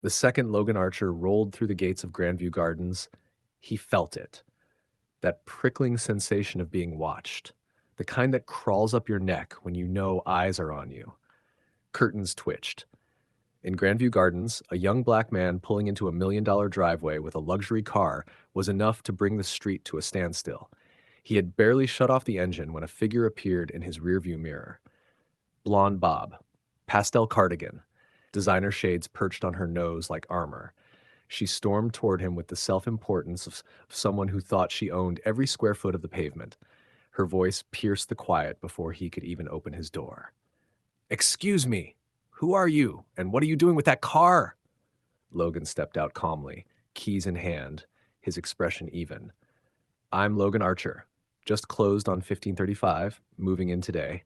The second Logan Archer rolled through the gates of Grandview Gardens, he felt it. That prickling sensation of being watched. The kind that crawls up your neck when you know eyes are on you. Curtains twitched. In Grandview Gardens, a young black man pulling into a $1 million driveway with a luxury car was enough to bring the street to a standstill. He had barely shut off the engine when a figure appeared in his rearview mirror. Blonde bob, pastel cardigan, designer shades perched on her nose like armor. She stormed toward him with the self-importance of someone who thought she owned every square foot of the pavement. Her voice pierced the quiet before he could even open his door. "Excuse me, who are you, and what are you doing with that car?" Logan stepped out calmly, keys in hand, his expression even. "I'm Logan Archer. Just closed on 1535, moving in today."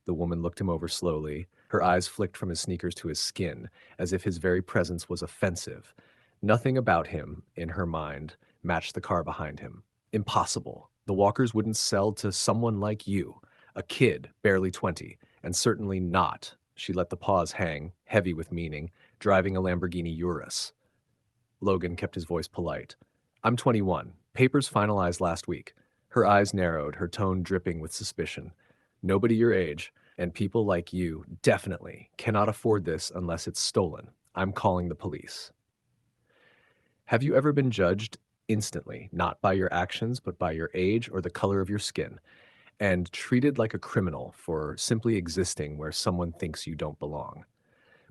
The woman looked him over slowly. Her eyes flicked from his sneakers to his skin, as if his very presence was offensive. Nothing about him, in her mind, matched the car behind him. Impossible. The Walkers wouldn't sell to someone like you, a kid, barely 20, and certainly not, she let the pause hang, heavy with meaning, driving a Lamborghini Urus. Logan kept his voice polite. "I'm 21. Papers finalized last week." Her eyes narrowed, her tone dripping with suspicion. "Nobody your age, and people like you, definitely, cannot afford this unless it's stolen. I'm calling the police." Have you ever been judged instantly, not by your actions, but by your age or the color of your skin, and treated like a criminal for simply existing where someone thinks you don't belong?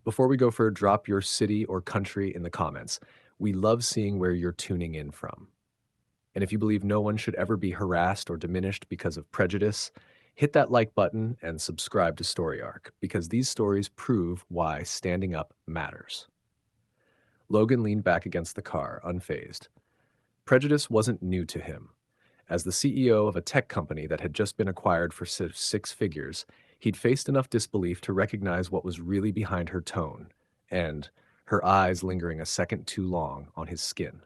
Before we go further, drop your city or country in the comments. We love seeing where you're tuning in from. And if you believe no one should ever be harassed or diminished because of prejudice, hit that like button and subscribe to Story Arc, because these stories prove why standing up matters. Logan leaned back against the car, unfazed. Prejudice wasn't new to him. As the CEO of a tech company that had just been acquired for six figures, he'd faced enough disbelief to recognize what was really behind her tone, and her eyes lingering a second too long on his skin.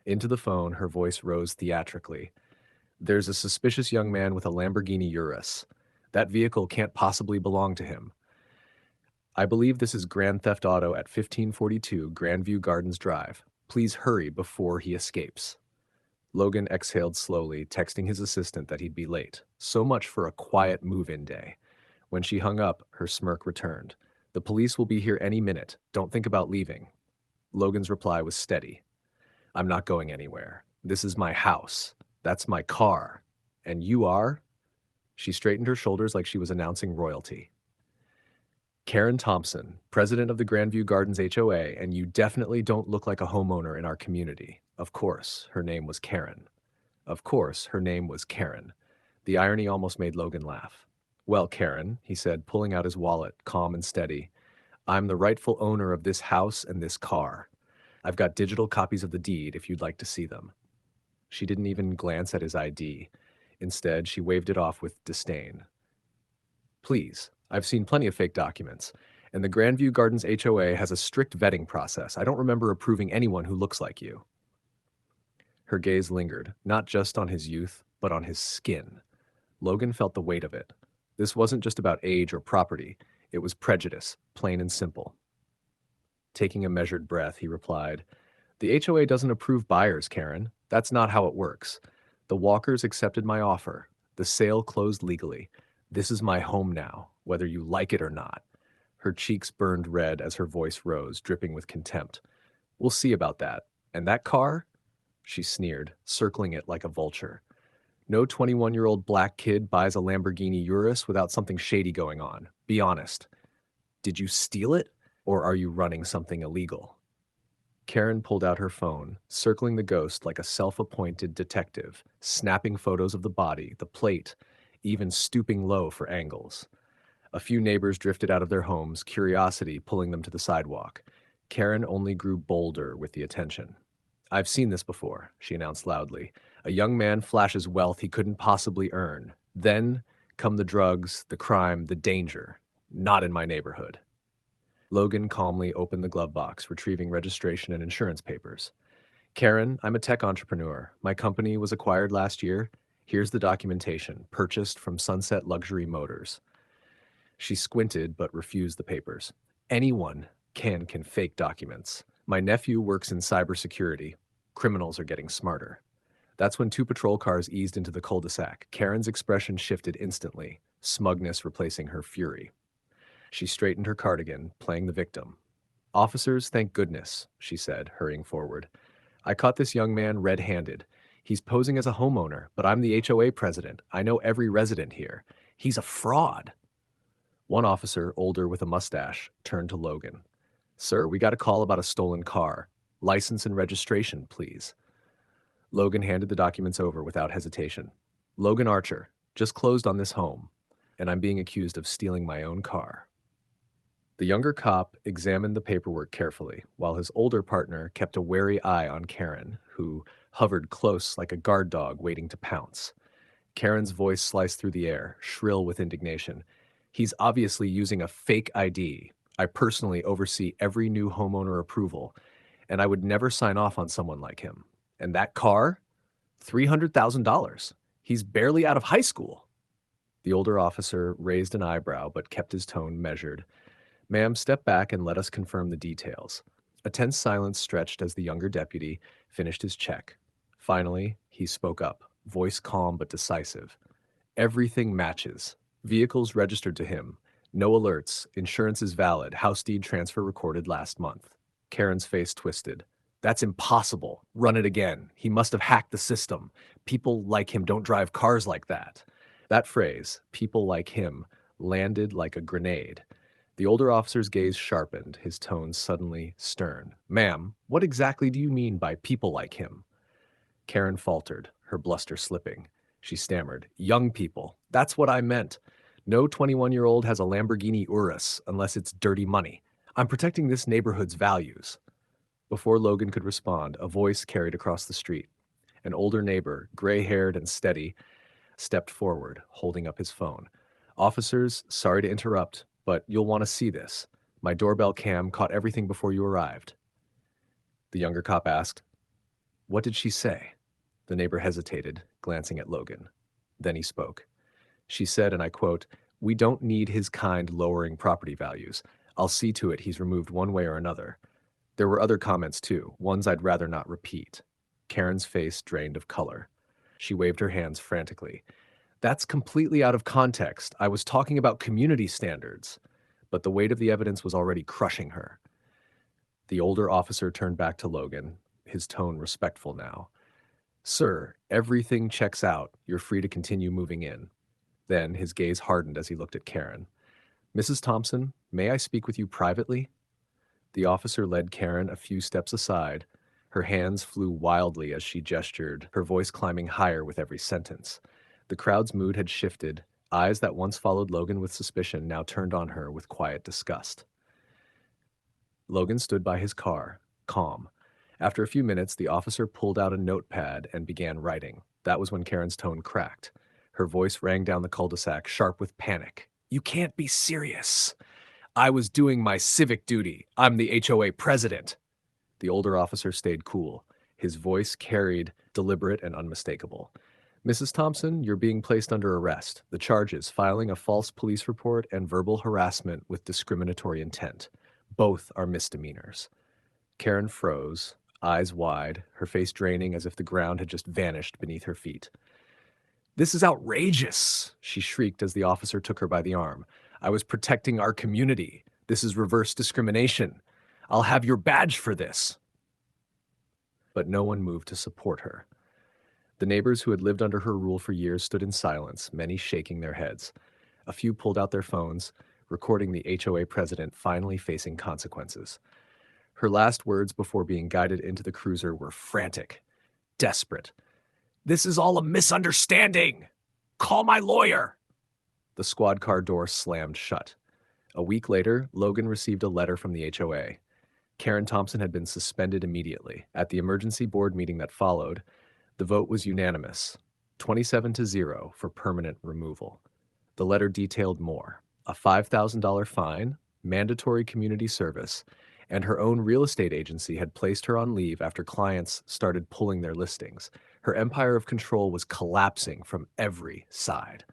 Into the phone, her voice rose theatrically. "There's a suspicious young man with a Lamborghini Urus. That vehicle can't possibly belong to him. I believe this is Grand Theft Auto at 1542 Grandview Gardens Drive. Please hurry before he escapes." Logan exhaled slowly, texting his assistant that he'd be late. So much for a quiet move-in day. When she hung up, her smirk returned. "The police will be here any minute. Don't think about leaving." Logan's reply was steady. "I'm not going anywhere. This is my house. That's my car. And you are?" She straightened her shoulders like she was announcing royalty. "Karen Thompson, president of the Grandview Gardens HOA, and you definitely don't look like a homeowner in our community." Of course, her name was Karen. Of course, her name was Karen. The irony almost made Logan laugh. "Well, Karen," he said, pulling out his wallet, calm and steady, "I'm the rightful owner of this house and this car. I've got digital copies of the deed if you'd like to see them." She didn't even glance at his ID. Instead, she waved it off with disdain. "Please, I've seen plenty of fake documents, and the Grandview Gardens HOA has a strict vetting process. I don't remember approving anyone who looks like you." Her gaze lingered, not just on his youth, but on his skin. Logan felt the weight of it. This wasn't just about age or property. It was prejudice, plain and simple. Taking a measured breath, he replied, "The HOA doesn't approve buyers, Karen. That's not how it works. The Walkers accepted my offer. The sale closed legally. This is my home now, whether you like it or not." Her cheeks burned red as her voice rose, dripping with contempt. "We'll see about that. And that car?" She sneered, circling it like a vulture. "No 21-year-old black kid buys a Lamborghini Urus without something shady going on. Be honest. Did you steal it, or are you running something illegal?" Karen pulled out her phone, circling the ghost like a self-appointed detective, snapping photos of the body, the plate, even stooping low for angles. A few neighbors drifted out of their homes, curiosity pulling them to the sidewalk. Karen only grew bolder with the attention. "I've seen this before," she announced loudly. "A young man flashes wealth he couldn't possibly earn. Then come the drugs, the crime, the danger. Not in my neighborhood." Logan calmly opened the glove box, retrieving registration and insurance papers. "Karen, I'm a tech entrepreneur. My company was acquired last year. Here's the documentation, purchased from Sunset Luxury Motors." She squinted but refused the papers. "Anyone Can fake documents. My nephew works in cybersecurity. Criminals are getting smarter. That's when two patrol cars eased into the cul-de-sac. Karen's expression shifted instantly, smugness replacing her fury. She straightened her cardigan, playing the victim. "Officers, thank goodness," she said, hurrying forward. "I caught this young man red-handed. He's posing as a homeowner, but I'm the HOA president. I know every resident here. He's a fraud." One officer, older with a mustache, turned to Logan. "Sir, we got a call about a stolen car. License and registration, please." Logan handed the documents over without hesitation. "Logan Archer, just closed on this home, and I'm being accused of stealing my own car." The younger cop examined the paperwork carefully, while his older partner kept a wary eye on Karen, who hovered close like a guard dog waiting to pounce. Karen's voice sliced through the air, shrill with indignation. "He's obviously using a fake ID. I personally oversee every new homeowner approval, and I would never sign off on someone like him. And that car? $300,000. He's barely out of high school." The older officer raised an eyebrow but kept his tone measured. "Ma'am, step back and let us confirm the details." A tense silence stretched as the younger deputy finished his check. Finally, he spoke up, voice calm but decisive. "Everything matches. Vehicles registered to him. No alerts. Insurance is valid. House deed transfer recorded last month." Karen's face twisted. "That's impossible. Run it again. He must have hacked the system. People like him don't drive cars like that." That phrase, "people like him," landed like a grenade. The older officer's gaze sharpened, his tone suddenly stern. "Ma'am, what exactly do you mean by people like him?" Karen faltered, her bluster slipping. She stammered, "Young people. That's what I meant. No 21-year-old has a Lamborghini Urus unless it's dirty money. I'm protecting this neighborhood's values." Before Logan could respond, a voice carried across the street. An older neighbor, gray-haired and steady, stepped forward, holding up his phone. "Officers, sorry to interrupt, but you'll want to see this. My doorbell cam caught everything before you arrived." The younger cop asked, "What did she say?" The neighbor hesitated, glancing at Logan. Then he spoke. She said, and I quote, "We don't need his kind lowering property values. I'll see to it he's removed one way or another." There were other comments too, ones I'd rather not repeat. Karen's face drained of color. She waved her hands frantically. "That's completely out of context. I was talking about community standards." But the weight of the evidence was already crushing her. The older officer turned back to Logan, his tone respectful now. "Sir, everything checks out. You're free to continue moving in." Then his gaze hardened as he looked at Karen. "Mrs. Thompson, may I speak with you privately?" The officer led Karen a few steps aside. Her hands flew wildly as she gestured, her voice climbing higher with every sentence. The crowd's mood had shifted. Eyes that once followed Logan with suspicion now turned on her with quiet disgust. Logan stood by his car, calm. After a few minutes, the officer pulled out a notepad and began writing. That was when Karen's tone cracked. Her voice rang down the cul-de-sac, sharp with panic. "You can't be serious. I was doing my civic duty. I'm the HOA president." The older officer stayed cool. His voice carried, deliberate and unmistakable. "Mrs. Thompson, you're being placed under arrest. The charges, filing a false police report and verbal harassment with discriminatory intent. Both are misdemeanors." Karen froze, eyes wide, her face draining as if the ground had just vanished beneath her feet. "This is outrageous," she shrieked as the officer took her by the arm. "I was protecting our community. This is reverse discrimination. I'll have your badge for this." But no one moved to support her. The neighbors who had lived under her rule for years stood in silence, many shaking their heads. A few pulled out their phones, recording the HOA president finally facing consequences. Her last words before being guided into the cruiser were frantic, desperate. "This is all a misunderstanding! Call my lawyer!" The squad car door slammed shut. A week later, Logan received a letter from the HOA. Karen Thompson had been suspended immediately. At the emergency board meeting that followed, the vote was unanimous, 27-0 for permanent removal. The letter detailed more: a $5,000 fine, mandatory community service, and her own real estate agency had placed her on leave after clients started pulling their listings. Her empire of control was collapsing from every side.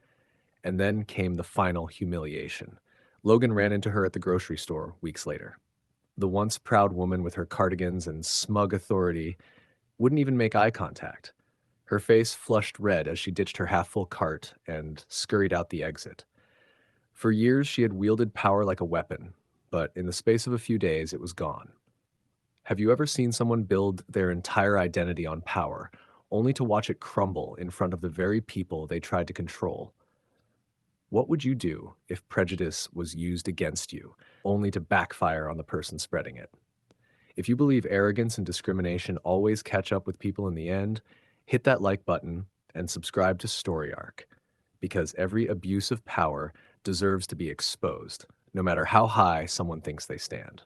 And then came the final humiliation. Logan ran into her at the grocery store weeks later. The once proud woman with her cardigans and smug authority wouldn't even make eye contact. Her face flushed red as she ditched her half-full cart and scurried out the exit. For years, she had wielded power like a weapon, but in the space of a few days, it was gone. Have you ever seen someone build their entire identity on power, only to watch it crumble in front of the very people they tried to control? What would you do if prejudice was used against you, only to backfire on the person spreading it? If you believe arrogance and discrimination always catch up with people in the end, hit that like button and subscribe to Story Arc, because every abuse of power deserves to be exposed, no matter how high someone thinks they stand.